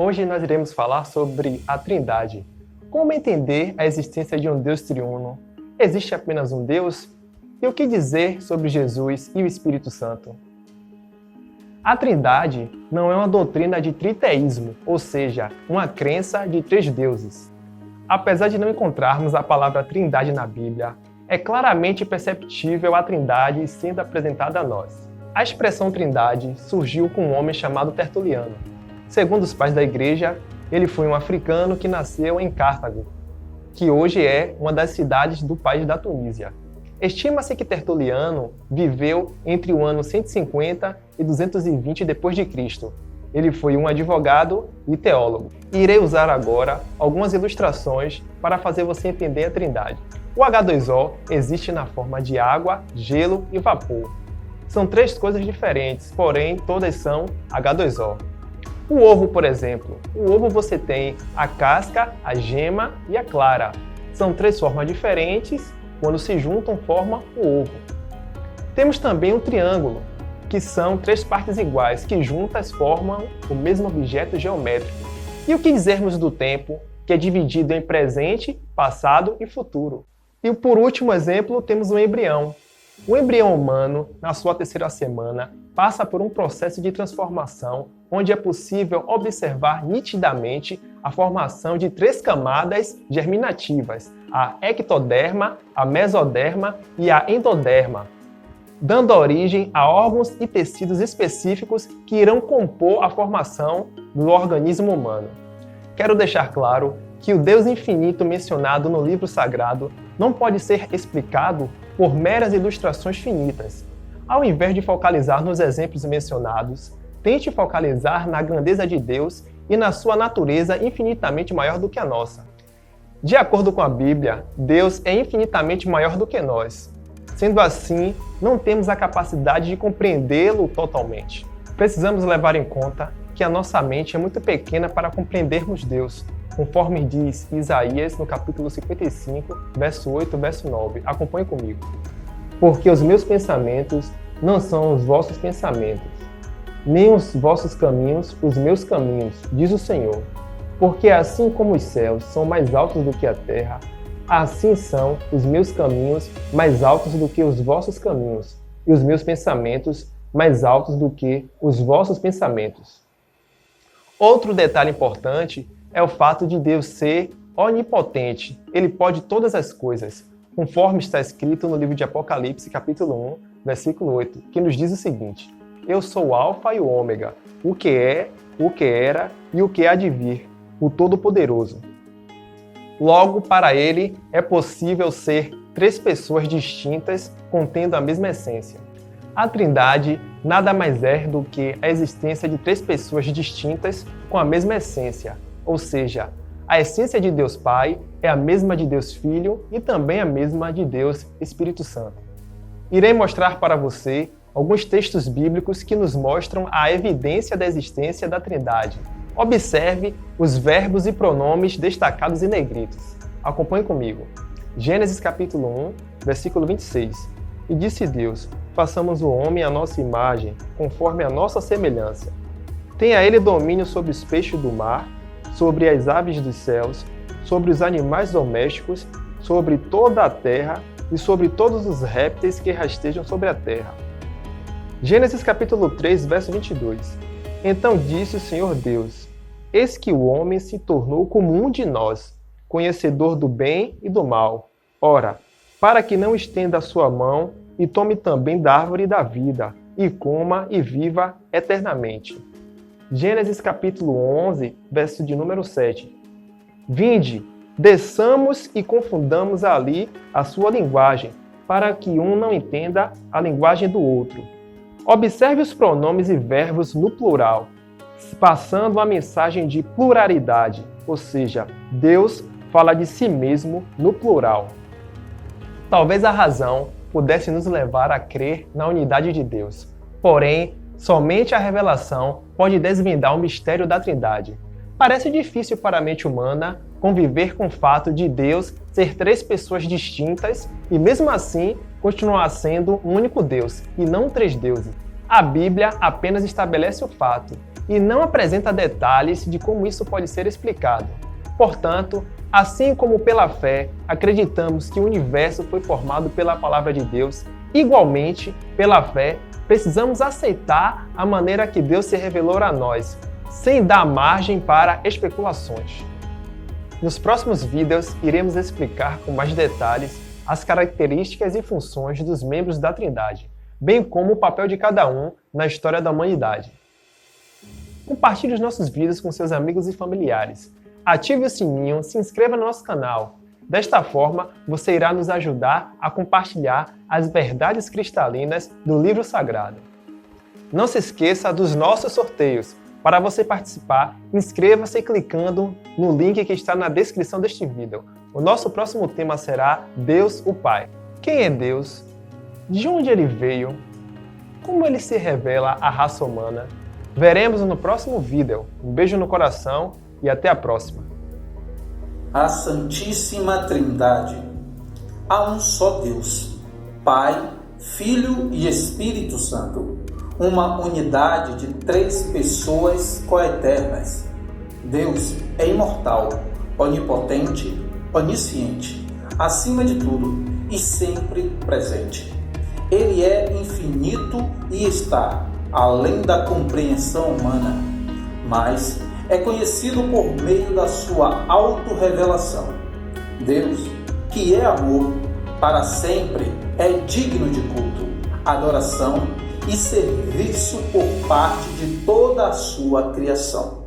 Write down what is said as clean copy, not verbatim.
Hoje nós iremos falar sobre a Trindade. Como entender a existência de um Deus triuno? Existe apenas um Deus? E o que dizer sobre Jesus e o Espírito Santo? A Trindade não é uma doutrina de triteísmo, ou seja, uma crença de três deuses. Apesar de não encontrarmos a palavra Trindade na Bíblia, é claramente perceptível a Trindade sendo apresentada a nós. A expressão Trindade surgiu com um homem chamado Tertuliano. Segundo os pais da Igreja, ele foi um africano que nasceu em Cartago, que hoje é uma das cidades do país da Tunísia. Estima-se que Tertuliano viveu entre o ano 150 e 220 d.C. Ele foi um advogado e teólogo. Irei usar agora algumas ilustrações para fazer você entender a Trindade. O H2O existe na forma de água, gelo e vapor. São três coisas diferentes, porém todas são H2O. O ovo, por exemplo. O ovo você tem a casca, a gema e a clara. São três formas diferentes, quando se juntam formam o ovo. Temos também um triângulo, que são três partes iguais, que juntas formam o mesmo objeto geométrico. E o que dizermos do tempo, que é dividido em presente, passado e futuro? E por último exemplo, temos o embrião. O embrião humano, na sua terceira semana, passa por um processo de transformação onde é possível observar nitidamente a formação de três camadas germinativas, a ectoderma, a mesoderma e a endoderma, dando origem a órgãos e tecidos específicos que irão compor a formação do organismo humano. Quero deixar claro que o Deus infinito mencionado no livro sagrado não pode ser explicado por meras ilustrações finitas. Ao invés de focalizar nos exemplos mencionados, tente focalizar na grandeza de Deus e na sua natureza infinitamente maior do que a nossa. De acordo com a Bíblia, Deus é infinitamente maior do que nós. Sendo assim, não temos a capacidade de compreendê-lo totalmente. Precisamos levar em conta que a nossa mente é muito pequena para compreendermos Deus, conforme diz Isaías no capítulo 55, verso 8, verso 9. Acompanhe comigo. Porque os meus pensamentos não são os vossos pensamentos, nem os vossos caminhos os meus caminhos, diz o Senhor. Porque assim como os céus são mais altos do que a terra, assim são os meus caminhos mais altos do que os vossos caminhos, e os meus pensamentos mais altos do que os vossos pensamentos. Outro detalhe importante é o fato de Deus ser onipotente. Ele pode todas as coisas, conforme está escrito no livro de Apocalipse, capítulo 1, versículo 8, que nos diz o seguinte: Eu sou o Alfa e o Ômega, o que é, o que era e o que há de vir, o Todo-Poderoso. Logo, para ele, é possível ser três pessoas distintas contendo a mesma essência. A Trindade nada mais é do que a existência de três pessoas distintas com a mesma essência, ou seja, a essência de Deus Pai é a mesma de Deus Filho e também a mesma de Deus Espírito Santo. Irei mostrar para você alguns textos bíblicos que nos mostram a evidência da existência da Trindade. Observe os verbos e pronomes destacados em negritos. Acompanhe comigo. Gênesis capítulo 1, versículo 26. E disse Deus: façamos o homem à nossa imagem, conforme a nossa semelhança. Tenha ele domínio sobre os peixes do mar, sobre as aves dos céus, sobre os animais domésticos, sobre toda a terra e sobre todos os répteis que rastejam sobre a terra. Gênesis capítulo 3, verso 22. Então disse o Senhor Deus: Eis que o homem se tornou como um de nós, conhecedor do bem e do mal. Ora, para que não estenda a sua mão e tome também da árvore da vida, e coma e viva eternamente. Gênesis capítulo 11, verso de número 7. Vinde, desçamos e confundamos ali a sua linguagem, para que um não entenda a linguagem do outro. Observe os pronomes e verbos no plural, passando a mensagem de pluralidade, ou seja, Deus fala de si mesmo no plural. Talvez a razão pudesse nos levar a crer na unidade de Deus. Porém, somente a revelação pode desvendar o mistério da Trindade. Parece difícil para a mente humana conviver com o fato de Deus ser três pessoas distintas e, mesmo assim, continuar sendo um único Deus, e não três deuses. A Bíblia apenas estabelece o fato e não apresenta detalhes de como isso pode ser explicado. Portanto, assim como pela fé acreditamos que o universo foi formado pela palavra de Deus, igualmente, pela fé, precisamos aceitar a maneira que Deus se revelou a nós, sem dar margem para especulações. Nos próximos vídeos, iremos explicar com mais detalhes as características e funções dos membros da Trindade, bem como o papel de cada um na história da humanidade. Compartilhe os nossos vídeos com seus amigos e familiares. Ative o sininho, se inscreva no nosso canal. Desta forma, você irá nos ajudar a compartilhar as verdades cristalinas do livro sagrado. Não se esqueça dos nossos sorteios. Para você participar, inscreva-se clicando no link que está na descrição deste vídeo. O nosso próximo tema será Deus o Pai. Quem é Deus? De onde ele veio? Como ele se revela à raça humana? Veremos no próximo vídeo. Um beijo no coração e até a próxima. A Santíssima Trindade. Há um só Deus, Pai, Filho e Espírito Santo. Uma unidade de 3 pessoas coeternas. Deus é imortal, onipotente, onisciente, acima de tudo e sempre presente. Ele é infinito e está além da compreensão humana, mas é conhecido por meio da sua autorrevelação. Deus, que é amor, para sempre é digno de culto, adoração e serviço por parte de toda a sua criação.